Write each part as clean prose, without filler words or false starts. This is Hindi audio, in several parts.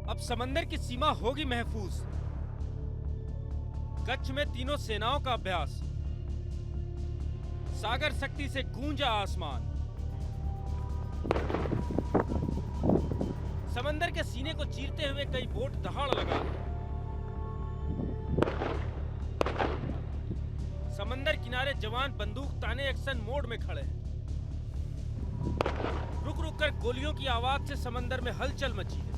अब समंदर की सीमा होगी महफूज। कच्छ में तीनों सेनाओं का अभ्यास, सागर शक्ति से गूंजा आसमान। समंदर के सीने को चीरते हुए कई बोट दहाड़ लगा। समंदर किनारे जवान बंदूक ताने एक्शन मोड में खड़े हैं। रुक रुक कर गोलियों की आवाज से समंदर में हलचल मची है।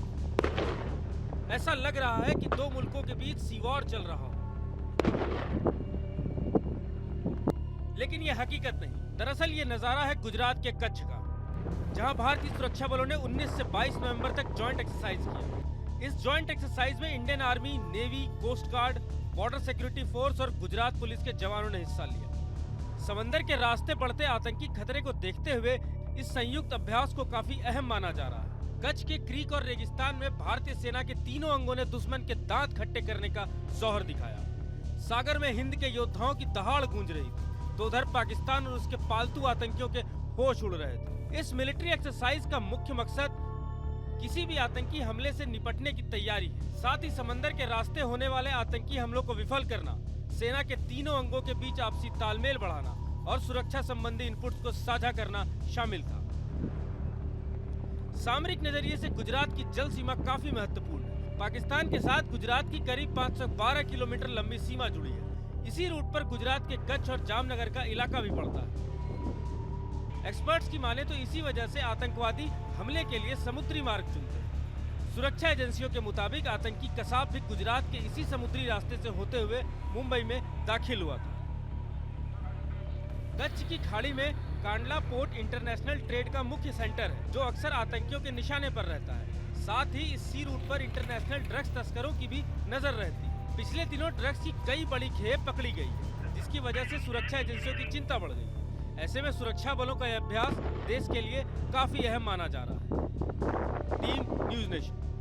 ऐसा लग रहा है कि दो मुल्कों के बीच सी वॉर चल रहा हो। लेकिन यह हकीकत नहीं। दरअसल ये नजारा है गुजरात के कच्छ का, जहां भारतीय सुरक्षा बलों ने 19 से 22 नवंबर तक जॉइंट एक्सरसाइज किया। इस जॉइंट एक्सरसाइज में Indian army, navy, coast guard, border security force और गुजरात पुलिस के जवानों ने हिस्सा लिया। समंदर के रास्ते बढ़ते आतंकी खतरे को देखते हुए इस संयुक्त अभ्यास को काफी अहम माना जा रहा है। कच्छ के क्रीक और रेगिस्तान में भारतीय सेना के तीनों अंगों ने दुश्मन के दांत खट्टे करने का जौहर दिखाया। सागर में हिंद के योद्धाओं की दहाड़ गूंज रही थी, तो उधर पाकिस्तान और उसके पालतू आतंकियों के होश उड़ रहे थे। इस मिलिट्री एक्सरसाइज का मुख्य मकसद किसी भी आतंकी हमले से निपटने की तैयारी है, साथ ही समंदर के रास्ते होने वाले आतंकी हमलों को विफल करना, सेना के तीनों अंगों के बीच आपसी तालमेल बढ़ाना और सुरक्षा संबंधी इनपुट्स को साझा करना शामिल था। सामरिक नजरिए से गुजरात की जल सीमा काफी महत्वपूर्ण है। पाकिस्तान के साथ गुजरात की करीब 512 किलोमीटर लंबी सीमा जुड़ी है। इसी रूट पर गुजरात के कच्छ और जामनगर का इलाका भी पड़ता है। एक्सपर्ट्स की माने तो इसी वजह से आतंकवादी हमले के लिए समुद्री मार्ग चुनते हैं। सुरक्षा एजेंसियों के मुताबिक आतंकी कसाब भी गुजरात के इसी समुद्री रास्ते से होते हुए मुंबई में दाखिल हुआ था। कच्छ की खाड़ी में कांडला पोर्ट इंटरनेशनल ट्रेड का मुख्य सेंटर है, जो अक्सर आतंकियों के निशाने पर रहता है। साथ ही इस सी रूट पर इंटरनेशनल ड्रग्स तस्करों की भी नजर रहती। पिछले दिनों ड्रग्स की कई बड़ी खेप पकड़ी गई है, जिसकी वजह से सुरक्षा एजेंसियों की चिंता बढ़ गई। ऐसे में सुरक्षा बलों का यह अभ्यास देश के लिए काफी अहम माना जा रहा है। Team news nation.